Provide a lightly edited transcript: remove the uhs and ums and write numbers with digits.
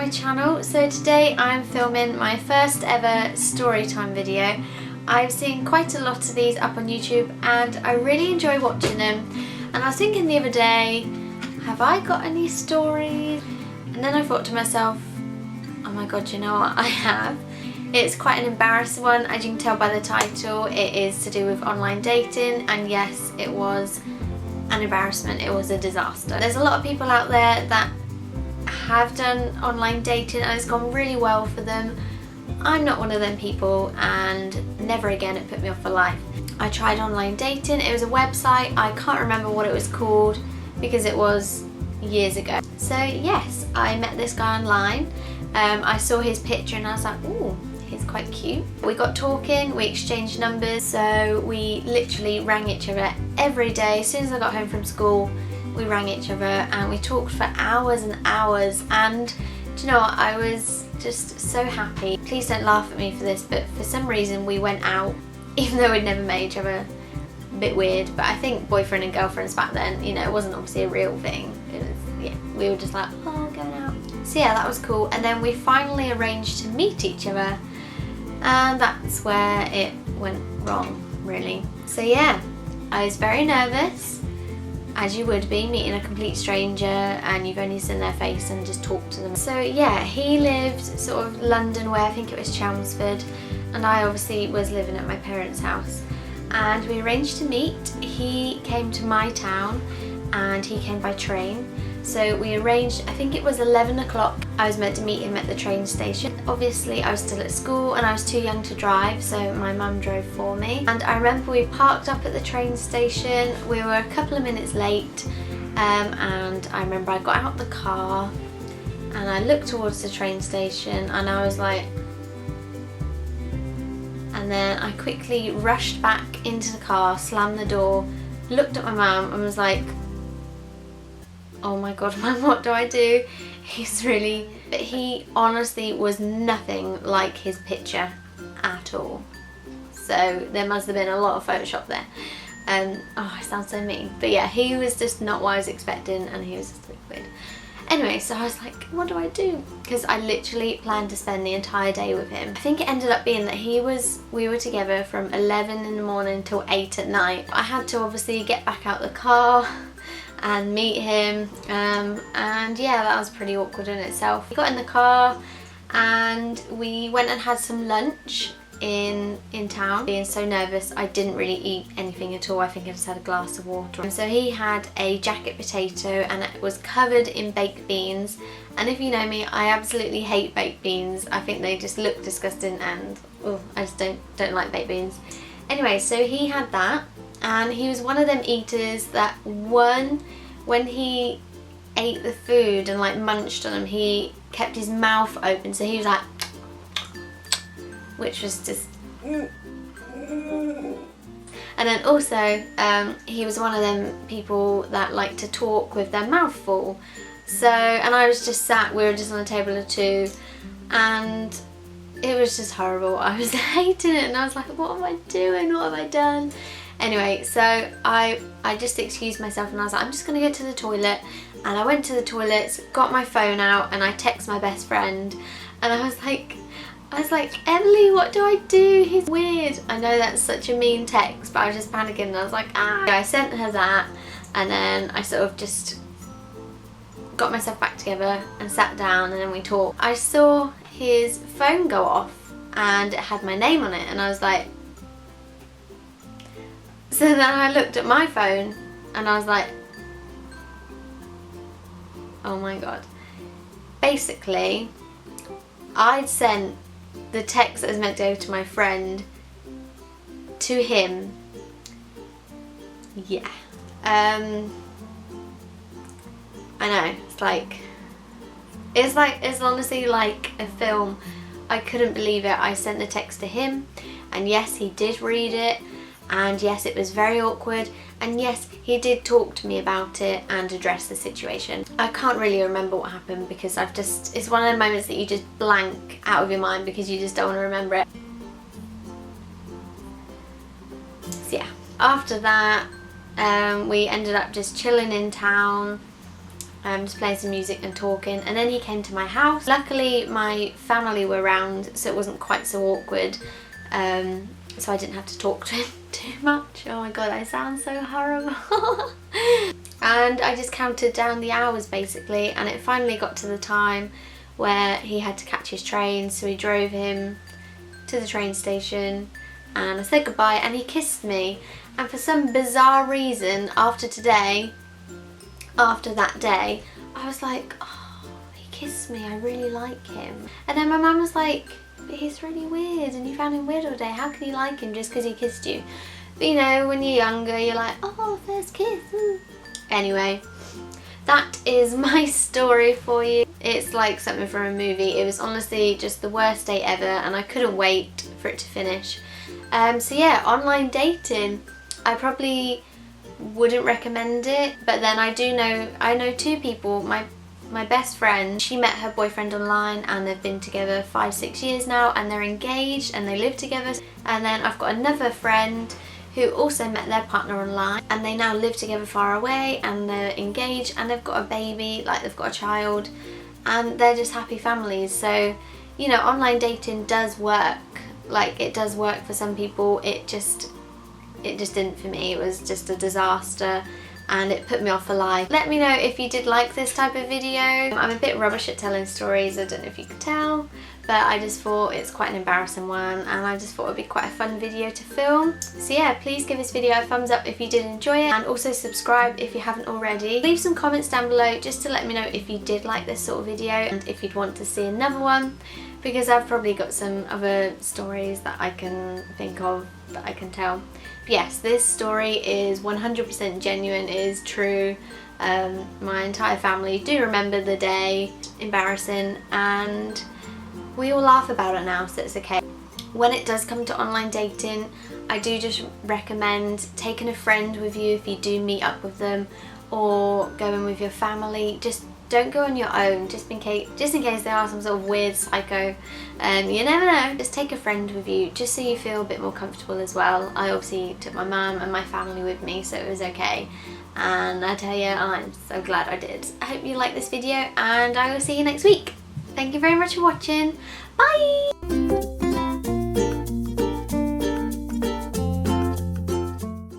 my channel. So today I'm filming my first ever story time video. I've seen quite a lot of these up on YouTube and I really enjoy watching them, and I was thinking the other day, have I got any stories? And then I thought to myself, oh my god, you know what, I have. It's quite an embarrassing one, as you can tell by the title. It is to do with online dating, and yes, it was an embarrassment, it was a disaster. There's a lot of people out there that have done online dating and it's gone really well for them. I'm not one of them people, and never again, it put me off for life. I tried online dating, it was a website, I can't remember what it was called because it was years ago. So yes, I met this guy online. I saw his picture and I was like, ooh, he's quite cute. We got talking, we exchanged numbers, so we literally rang each other every day. As soon as I got home from school, we rang each other and we talked for hours and hours, and do you know what, I was just so happy. Please don't laugh at me for this, but for some reason we went out, even though we'd never met each other. A bit weird, but I think boyfriend and girlfriends back then, you know, it wasn't obviously a real thing. It was, yeah, we were just like, oh, going out. So yeah, that was cool. And then we finally arranged to meet each other, and that's where it went wrong, really. So yeah, I was very nervous, as you would be, meeting a complete stranger and you've only seen their face and just talked to them. So yeah, he lived sort of London way, I think it was Chelmsford, and I obviously was living at my parents' house. And we arranged to meet. He came to my town and he came by train. So we arranged, I think it was 11 o'clock. I was meant to meet him at the train station. Obviously I was still at school and I was too young to drive, so my mum drove for me. And I remember we parked up at the train station. We were a couple of minutes late, and I remember I got out the car and I looked towards the train station and I was like, and then I quickly rushed back into the car, slammed the door, looked at my mum and was like, oh my god, mum, what do I do? But he honestly was nothing like his picture at all. So there must have been a lot of Photoshop there. Oh, I sound so mean. But yeah, he was just not what I was expecting, and he was just a bit weird. Anyway, so I was like, what do I do? Because I literally planned to spend the entire day with him. I think it ended up being that we were together from 11 in the morning till 8 at night. I had to obviously get back out the car and meet him, and yeah, that was pretty awkward in itself. We got in the car and we went and had some lunch in town. Being so nervous, I didn't really eat anything at all. I think I just had a glass of water. And so he had a jacket potato and it was covered in baked beans, and if you know me, I absolutely hate baked beans. I think they just look disgusting, and I just don't like baked beans. Anyway, so he had that, and he was one of them eaters that when he ate the food and like munched on them, he kept his mouth open, so he was like, which was just, and then also he was one of them people that like to talk with their mouth full. So, and I was just sat, we were just on a table of two, and it was just horrible. I was hating it and I was like, what am I doing, what have I done? Anyway, so I just excused myself and I was like, I'm just gonna go to the toilet. And I went to the toilets, got my phone out, and I texted my best friend, and I was like, Emily, what do I do? He's weird. I know that's such a mean text, but I was just panicking and I was like, ah. I sent her that, and then I sort of just got myself back together and sat down, and then we talked. I saw his phone go off and it had my name on it, and I was like, so then I looked at my phone and I was like, oh my god. Basically, I'd sent the text that was meant to go to my friend to him. Yeah. I know, it's honestly like a film. I couldn't believe it. I sent the text to him, and yes, he did read it, and yes, it was very awkward, and yes, he did talk to me about it and address the situation. I can't really remember what happened because it's one of the moments that you just blank out of your mind because you just don't want to remember it. So yeah, after that we ended up just chilling in town, just playing some music and talking, and then he came to my house. Luckily my family were around, so it wasn't quite so awkward, so I didn't have to talk to him too much. Oh my god, I sound so horrible. And I just counted down the hours basically, and it finally got to the time where he had to catch his train, so we drove him to the train station and I said goodbye and he kissed me. And for some bizarre reason, after that day, I was like, oh, he kissed me, I really like him. And then my mum was like, but he's really weird and you found him weird all day, how can you like him just because he kissed you? But you know, when you're younger, you're like, oh, first kiss. Anyway, that is my story for you. It's like something from a movie. It was honestly just the worst day ever and I couldn't wait for it to finish. So yeah, online dating, I probably wouldn't recommend it, but then I know two people. My best friend, she met her boyfriend online and they've been together 5-6 years now and they're engaged and they live together. And then I've got another friend who also met their partner online and they now live together far away and they're engaged and they've got a baby, like they've got a child, and they're just happy families. So, you know, online dating does work. Like, it does work for some people. It just didn't for me. It was just a disaster and it put me off for life. Let me know if you did like this type of video. I'm a bit rubbish at telling stories, I don't know if you could tell, but I just thought it's quite an embarrassing one and I just thought it would be quite a fun video to film. So yeah, please give this video a thumbs up if you did enjoy it, and also subscribe if you haven't already. Leave some comments down below just to let me know if you did like this sort of video and if you'd want to see another one, because I've probably got some other stories that I can think of that I can tell. But yes, this story is 100% genuine, it is true. My entire family do remember the day. Embarrassing, and we all laugh about it now, so it's okay. When it does come to online dating, I do just recommend taking a friend with you if you do meet up with them, or going with your family. Just don't go on your own, just in case they are some sort of weird psycho. You never know. Just take a friend with you, just so you feel a bit more comfortable as well. I obviously took my mum and my family with me, so it was okay. And I tell you, I'm so glad I did. I hope you like this video and I will see you next week. Thank you very much for watching. Bye!